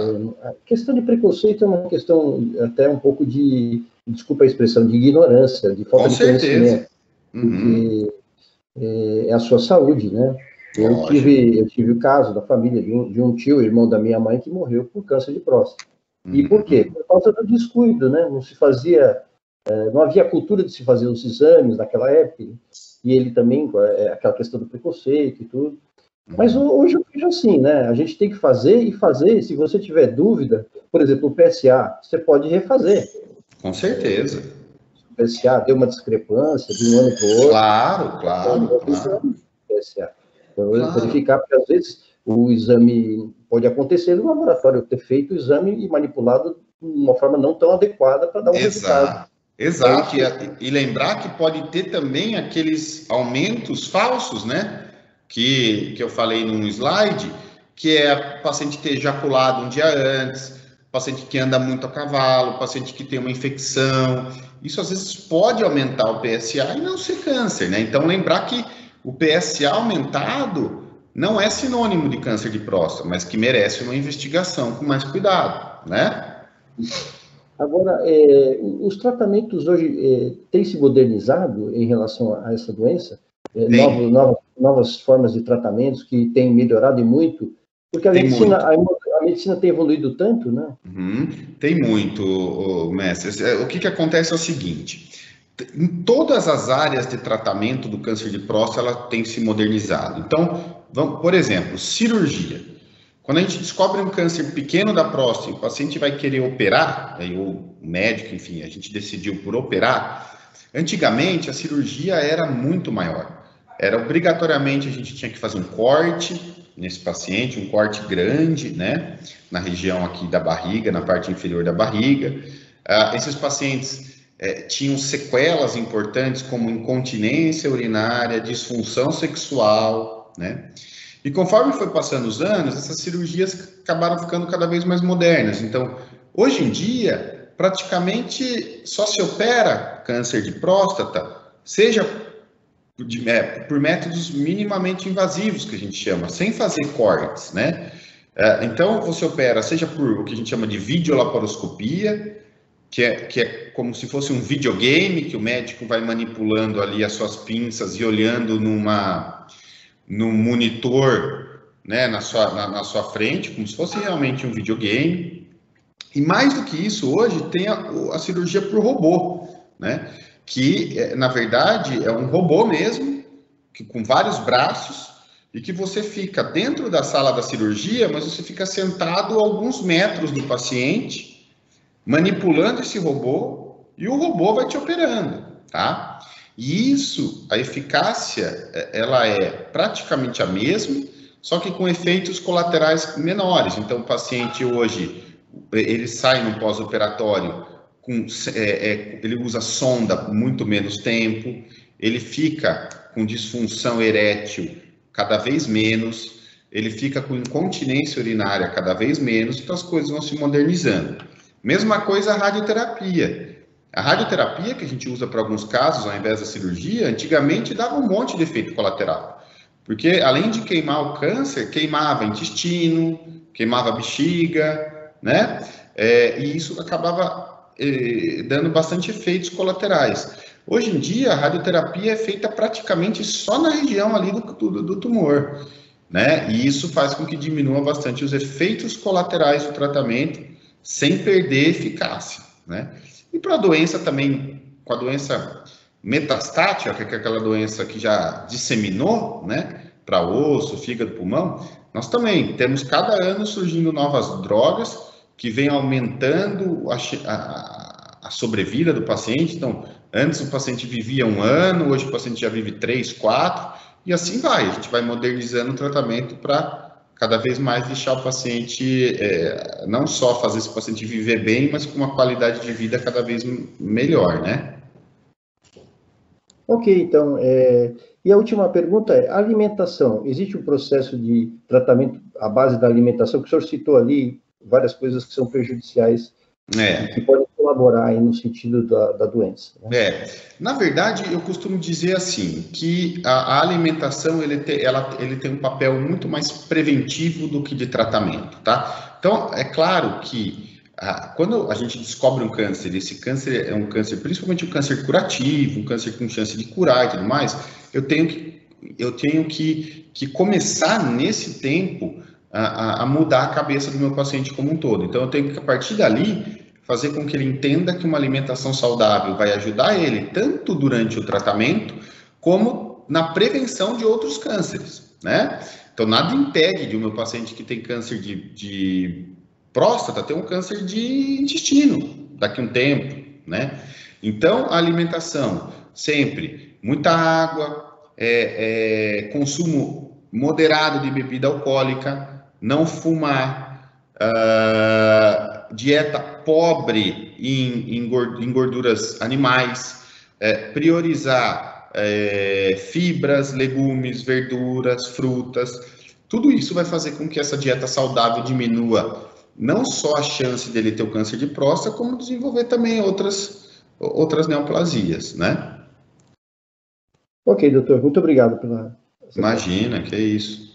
A questão de preconceito é uma questão até um pouco de, desculpa a expressão, de ignorância, de falta de conhecimento, porque é a sua saúde, né? Eu tive o caso da família de um tio, irmão da minha mãe, que morreu por câncer de próstata. E por quê? Por causa do descuido, né? Não se fazia, não havia cultura de se fazer os exames naquela época, e ele também, aquela questão do preconceito e tudo. Mas hoje eu vejo assim, né? A gente tem que fazer e fazer. Se você tiver dúvida, por exemplo, o PSA, você pode refazer. Com certeza. O PSA deu uma discrepância de um ano para o outro. Claro. PSA. Então, verificar, porque às vezes o exame pode acontecer no laboratório, ter feito o exame e manipulado de uma forma não tão adequada para dar um resultado. Exato. E lembrar que pode ter também aqueles aumentos falsos, né? Que eu falei num slide, que é o paciente ter ejaculado um dia antes, paciente que anda muito a cavalo, paciente que tem uma infecção. Isso às vezes pode aumentar o PSA e não ser câncer, né? Então lembrar que o PSA aumentado não é sinônimo de câncer de próstata, mas que merece uma investigação com mais cuidado, né? Agora, os tratamentos hoje têm se modernizado em relação a essa doença? Novas formas de tratamentos que têm melhorado e muito? Porque a medicina tem evoluído tanto, né? Tem muito, mestre. O que acontece é o seguinte: em todas as áreas de tratamento do câncer de próstata, ela tem se modernizado. Então, por exemplo, cirurgia. Quando a gente descobre um câncer pequeno da próstata e o paciente vai querer operar, aí o médico, enfim, a gente decidiu por operar. Antigamente, a cirurgia era muito maior. Era obrigatoriamente, a gente tinha que fazer um corte nesse paciente, um corte grande, né? Na região aqui da barriga, na parte inferior da barriga. Esses pacientes tinham sequelas importantes como incontinência urinária, disfunção sexual, né? E conforme foi passando os anos, essas cirurgias acabaram ficando cada vez mais modernas. Então, hoje em dia, praticamente só se opera câncer de próstata, seja por métodos minimamente invasivos, que a gente chama, sem fazer cortes, né? Então, você opera, seja por o que a gente chama de videolaparoscopia, que é como se fosse um videogame, que o médico vai manipulando ali as suas pinças e olhando num monitor, né, na sua frente, como se fosse realmente um videogame. E mais do que isso, hoje tem a cirurgia por robô, né? Que, na verdade, é um robô mesmo, com vários braços, e que você fica dentro da sala da cirurgia, mas você fica sentado a alguns metros do paciente, manipulando esse robô, e o robô vai te operando, tá? E isso, a eficácia, ela é praticamente a mesma, só que com efeitos colaterais menores. Então, o paciente hoje, ele sai no pós-operatório, ele usa sonda por muito menos tempo, ele fica com disfunção erétil cada vez menos, ele fica com incontinência urinária cada vez menos, então as coisas vão se modernizando. Mesma coisa a radioterapia. A radioterapia que a gente usa para alguns casos, ao invés da cirurgia, antigamente dava um monte de efeito colateral. Porque além de queimar o câncer, queimava intestino, queimava bexiga, né? E isso acabava dando bastante efeitos colaterais. Hoje em dia, a radioterapia é feita praticamente só na região ali do tumor, né? E isso faz com que diminua bastante os efeitos colaterais do tratamento, sem perder eficácia, né? E para a doença também, com a doença metastática, que é aquela doença que já disseminou, né, para osso, fígado, pulmão, nós também temos cada ano surgindo novas drogas que vêm aumentando a sobrevida do paciente. Então, antes o paciente vivia 1 ano, hoje o paciente já vive 3, 4, e assim vai. A gente vai modernizando o tratamento para cada vez mais deixar o paciente, não só fazer esse paciente viver bem, mas com uma qualidade de vida cada vez melhor, né? Ok, então, e a última pergunta é, alimentação, existe um processo de tratamento à base da alimentação, que o senhor citou ali várias coisas que são prejudiciais que podem colaborar aí no sentido da doença. Né? Na verdade, eu costumo dizer assim, que a alimentação ele tem um papel muito mais preventivo do que de tratamento, tá? Então, é claro que quando a gente descobre um câncer, esse câncer é um câncer, principalmente um câncer curativo, um câncer com chance de curar e tudo mais, eu tenho que começar nesse tempo a mudar a cabeça do meu paciente como um todo. Então, eu tenho que, a partir dali, fazer com que ele entenda que uma alimentação saudável vai ajudar ele tanto durante o tratamento, como na prevenção de outros cânceres, né? Então, nada impede de o meu paciente que tem câncer de próstata ter um câncer de intestino daqui a um tempo, né? Então, a alimentação, sempre muita água, consumo moderado de bebida alcoólica, não fumar, dieta pobre em gorduras animais, priorizar fibras, legumes, verduras, frutas. Tudo isso vai fazer com que essa dieta saudável diminua não só a chance dele ter o câncer de próstata, como desenvolver também outras neoplasias, né? Ok, doutor, muito obrigado pela... Imagina, que é isso.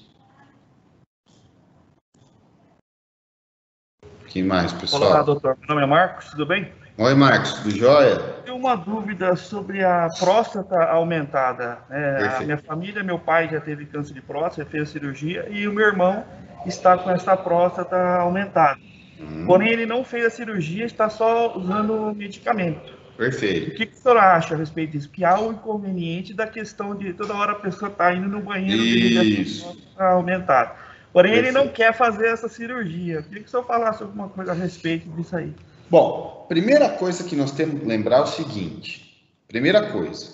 Que mais, pessoal? Olá, doutor. Meu nome é Marcos, tudo bem? Oi, Marcos, tudo jóia? Tenho uma dúvida sobre a próstata aumentada. A minha família, meu pai já teve câncer de próstata, fez cirurgia, e o meu irmão está com essa próstata aumentada. Porém, ele não fez a cirurgia, está só usando medicamento. Perfeito. O que o senhor acha a respeito disso? Que há o inconveniente da questão de toda hora a pessoa está indo no banheiro devido a próstata aumentada. Porém, ele não quer fazer essa cirurgia. Queria que o senhor falasse alguma coisa a respeito disso aí. Bom, primeira coisa que nós temos que lembrar é o seguinte. Primeira coisa,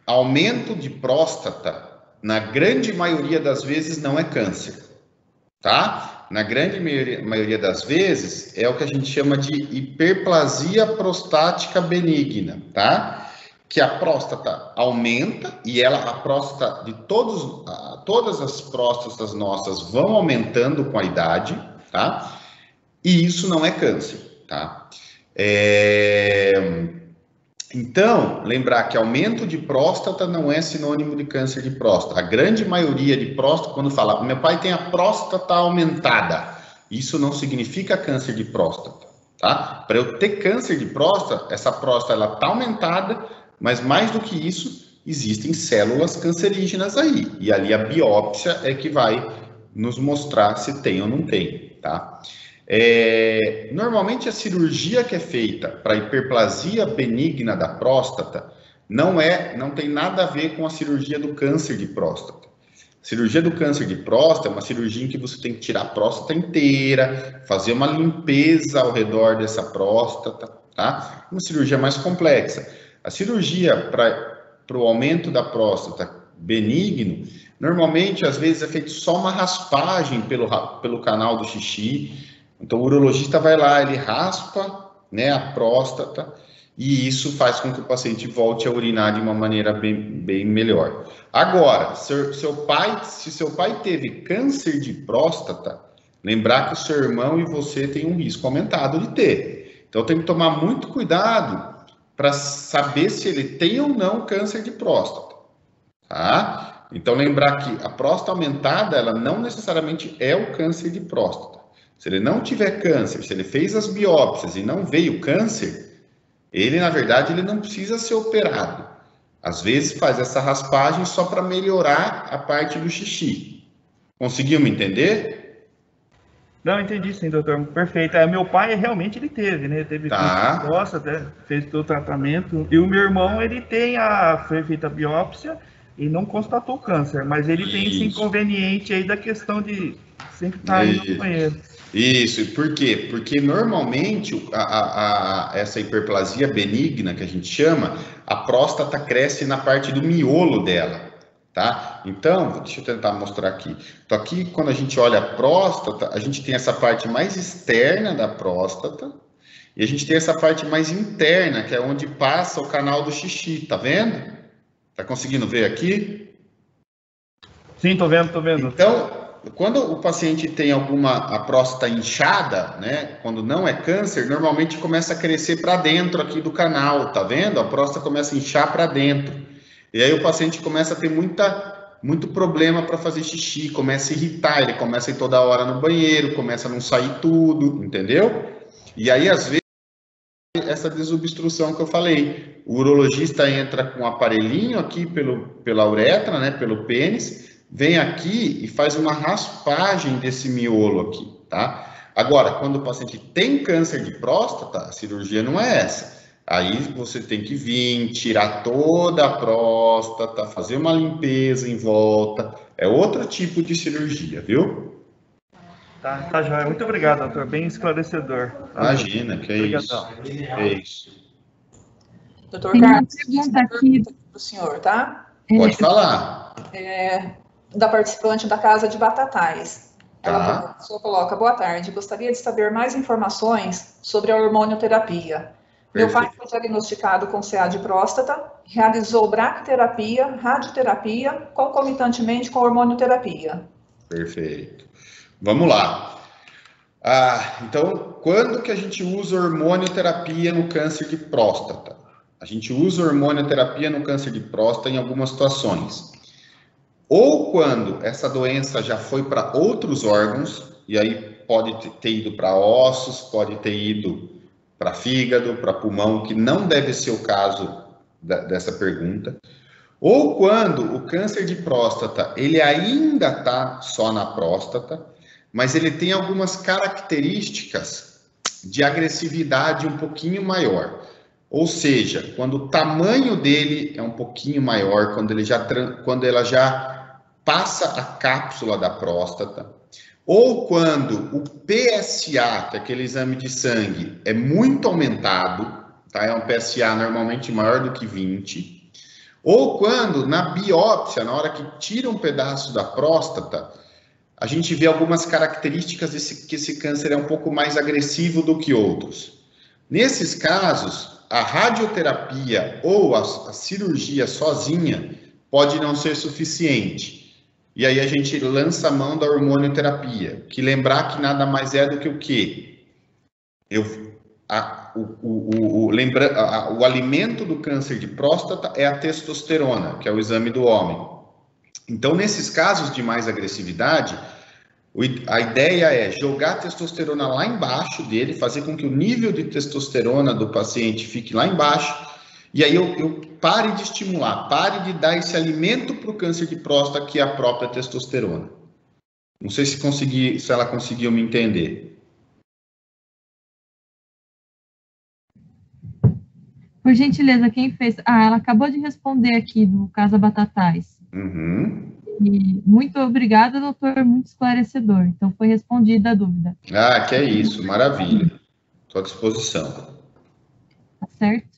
aumento de próstata, na grande maioria das vezes, não é câncer, tá? Na grande maioria das vezes, é o que a gente chama de hiperplasia prostática benigna, tá? Que a próstata aumenta, e a próstata de todas as próstatas nossas vão aumentando com a idade, tá? E isso não é câncer, tá? Então, lembrar que aumento de próstata não é sinônimo de câncer de próstata. A grande maioria de próstata, quando fala, meu pai tem a próstata aumentada, isso não significa câncer de próstata, tá? Para eu ter câncer de próstata, essa próstata ela está aumentada, mas mais do que isso, existem células cancerígenas aí. E ali a biópsia é que vai nos mostrar se tem ou não tem, tá? Normalmente a cirurgia que é feita para hiperplasia benigna da próstata não tem nada a ver com a cirurgia do câncer de próstata. A cirurgia do câncer de próstata é uma cirurgia em que você tem que tirar a próstata inteira, fazer uma limpeza ao redor dessa próstata, tá? Uma cirurgia mais complexa. A cirurgia para o aumento da próstata benigno, normalmente às vezes é feito só uma raspagem pelo canal do xixi. Então, o urologista vai lá, ele raspa, né, a próstata, e isso faz com que o paciente volte a urinar de uma maneira bem melhor. Agora, se seu pai teve câncer de próstata, lembrar que o seu irmão e você têm um risco aumentado de ter. Então, tem que tomar muito cuidado para saber se ele tem ou não câncer de próstata, tá? Então, lembrar que a próstata aumentada, ela não necessariamente é o câncer de próstata. Se ele não tiver câncer, se ele fez as biópsias e não veio câncer, ele, na verdade, ele não precisa ser operado. Às vezes faz essa raspagem só para melhorar a parte do xixi. Conseguiu me entender? Não, entendi sim, doutor. Perfeito. Meu pai, realmente, ele teve, né? Teve câncer de próstata, fez todo o tratamento. E o meu irmão, ele foi feita a biópsia e não constatou câncer, mas ele tem esse inconveniente aí da questão de sempre estar indo no banheiro. Isso, por quê? Porque normalmente essa hiperplasia benigna que a gente chama, a próstata cresce na parte do miolo dela, tá? Então, deixa eu tentar mostrar aqui. Então, aqui, quando a gente olha a próstata, a gente tem essa parte mais externa da próstata e a gente tem essa parte mais interna, que é onde passa o canal do xixi, tá vendo? Tá conseguindo ver aqui? Sim, tô vendo. Então, quando o paciente tem a próstata inchada, né, quando não é câncer, normalmente começa a crescer para dentro aqui do canal, tá vendo? A próstata começa a inchar para dentro. E aí o paciente começa a ter muito problema para fazer xixi, começa a irritar, ele começa a ir toda hora no banheiro, começa a não sair tudo, entendeu? E aí, às vezes, essa desobstrução que eu falei, o urologista entra com um aparelhinho aqui pela uretra, né, pelo pênis, vem aqui e faz uma raspagem desse miolo aqui, tá? Agora, quando o paciente tem câncer de próstata, a cirurgia não é essa. Aí você tem que vir, tirar toda a próstata, fazer uma limpeza em volta. É outro tipo de cirurgia, viu? Tá, joia. Muito obrigado, doutor. Bem esclarecedor. Imagina, que é isso. É isso. Doutor Carlos, tem uma pergunta aqui para o senhor, tá? Pode falar. Da participante da Casa de Batatais. Tá. A pessoa coloca: boa tarde, gostaria de saber mais informações sobre a hormonioterapia. Meu pai foi diagnosticado com CA de próstata, realizou bracterapia, radioterapia, concomitantemente com hormonioterapia. Perfeito. Vamos lá. Então, quando que a gente usa hormonioterapia no câncer de próstata? A gente usa hormonioterapia no câncer de próstata em algumas situações. Ou quando essa doença já foi para outros órgãos, e aí pode ter ido para ossos, pode ter ido para fígado, para pulmão, que não deve ser o caso dessa pergunta. Ou quando o câncer de próstata, ele ainda está só na próstata, mas ele tem algumas características de agressividade um pouquinho maior. Ou seja, quando o tamanho dele é um pouquinho maior, quando ela já passa a cápsula da próstata, ou quando o PSA, que é aquele exame de sangue, é muito aumentado, tá? É um PSA normalmente maior do que 20, ou quando na biópsia, na hora que tira um pedaço da próstata, a gente vê algumas características que esse câncer é um pouco mais agressivo do que outros. Nesses casos, a radioterapia ou a cirurgia sozinha pode não ser suficiente. E aí a gente lança a mão da hormonioterapia, que lembrar que nada mais é do que o quê? O alimento do câncer de próstata é a testosterona, que é o exame do homem. Então, nesses casos de mais agressividade, a ideia é jogar a testosterona lá embaixo dele, fazer com que o nível de testosterona do paciente fique lá embaixo, e aí eu pare de estimular, pare de dar esse alimento para o câncer de próstata, que é a própria testosterona. Não sei se ela conseguiu me entender. Por gentileza, quem fez? Ela acabou de responder aqui do Casa Batatais. Uhum. E muito obrigada, doutor, muito esclarecedor. Então, foi respondida a dúvida. Que é isso, maravilha. Estou à disposição. Tá certo?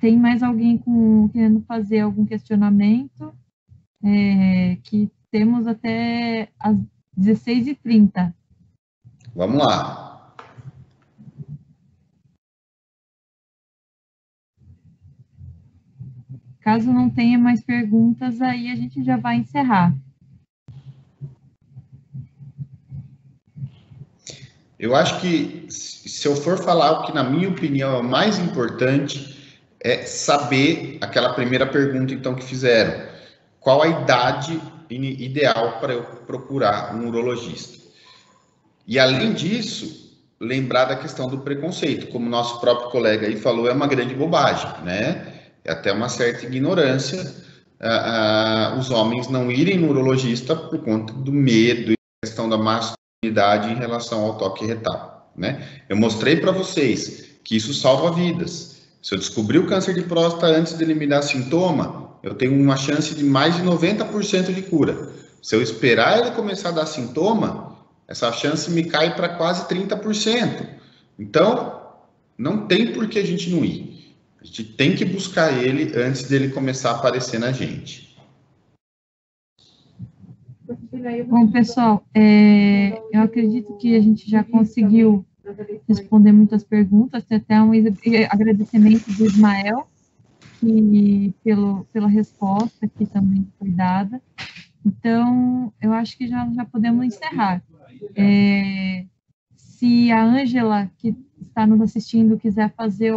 Tem mais alguém querendo fazer algum questionamento? Que temos até às 16h30. Vamos lá. Caso não tenha mais perguntas, aí a gente já vai encerrar. Eu acho que, se eu for falar o que, na minha opinião, é o mais importante, é saber aquela primeira pergunta, então, que fizeram. Qual a idade ideal para eu procurar um urologista? E, além disso, lembrar da questão do preconceito. Como o nosso próprio colega aí falou, é uma grande bobagem, né? É até uma certa ignorância os homens não irem no urologista por conta do medo e da questão da masculinidade em relação ao toque retal, né? Eu mostrei para vocês que isso salva vidas. Se eu descobrir o câncer de próstata antes dele me dar sintoma, eu tenho uma chance de mais de 90% de cura. Se eu esperar ele começar a dar sintoma, essa chance me cai para quase 30%. Então, não tem por que a gente não ir. A gente tem que buscar ele antes dele começar a aparecer na gente. Bom, pessoal, eu acredito que a gente já conseguiu responder muitas perguntas. Tem até um agradecimento do Ismael pela resposta que também foi dada. Então, eu acho que já podemos encerrar. Se a Ângela, que está nos assistindo, quiser fazer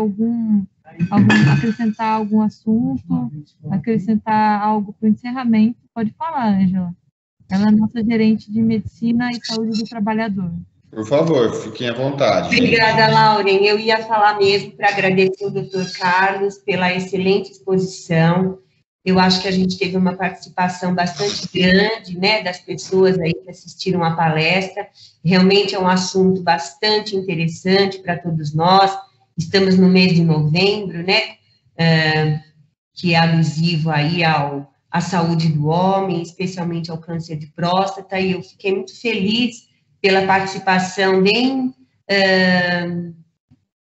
acrescentar algum assunto, acrescentar algo para o encerramento, pode falar, Ângela. Ela é nossa gerente de Medicina e Saúde do Trabalhador. Por favor, fiquem à vontade. Obrigada, Lauren. Eu ia falar mesmo para agradecer o Dr. Carlos pela excelente exposição. Eu acho que a gente teve uma participação bastante grande, né, das pessoas aí que assistiram à palestra. Realmente é um assunto bastante interessante para todos nós. Estamos no mês de novembro, né, que é alusivo aí à saúde do homem, especialmente ao câncer de próstata, e eu fiquei muito feliz pela participação bem,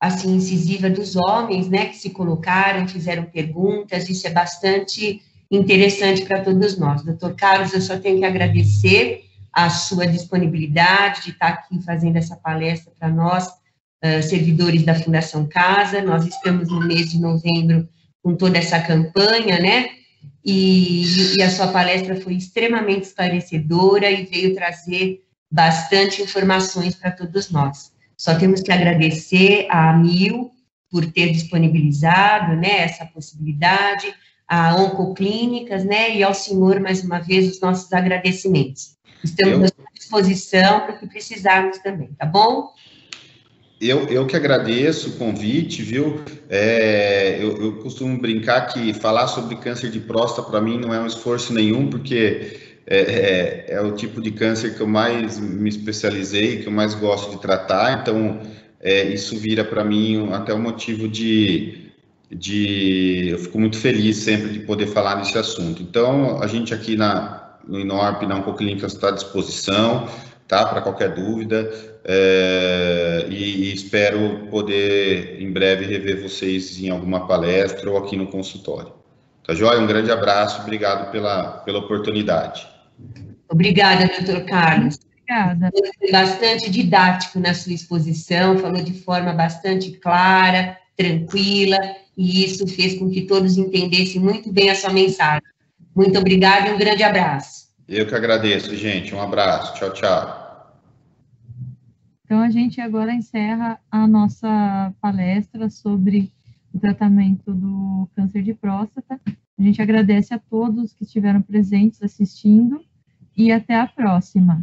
assim, incisiva dos homens, né, que se colocaram, fizeram perguntas, isso é bastante interessante para todos nós. Doutor Carlos, eu só tenho que agradecer a sua disponibilidade de estar aqui fazendo essa palestra para nós, servidores da Fundação Casa. Nós estamos no mês de novembro com toda essa campanha, né, e a sua palestra foi extremamente esclarecedora e veio trazer bastante informações para todos nós. Só temos que agradecer à AMIL por ter disponibilizado, né, essa possibilidade, a Oncoclínicas, né, e ao senhor, mais uma vez, os nossos agradecimentos. Estamos à sua disposição para o que precisarmos também, tá bom? Eu que agradeço o convite, viu? Eu costumo brincar que falar sobre câncer de próstata, para mim, não é um esforço nenhum, porque é o tipo de câncer que eu mais me especializei, que eu mais gosto de tratar, então isso vira para mim até um motivo eu fico muito feliz sempre de poder falar nesse assunto. Então, a gente aqui no INORP, na Oncoclínicas, está à disposição, tá? Para qualquer dúvida, e espero poder em breve rever vocês em alguma palestra ou aqui no consultório. Tá joia? Um grande abraço, obrigado pela oportunidade. Obrigada, doutor Carlos. Obrigada. Foi bastante didático na sua exposição, falou de forma bastante clara, tranquila, e isso fez com que todos entendessem muito bem a sua mensagem. Muito obrigada e um grande abraço. Eu que agradeço, gente. Um abraço. Tchau, tchau. Então, a gente agora encerra a nossa palestra sobre o tratamento do câncer de próstata. A gente agradece a todos que estiveram presentes assistindo e até a próxima.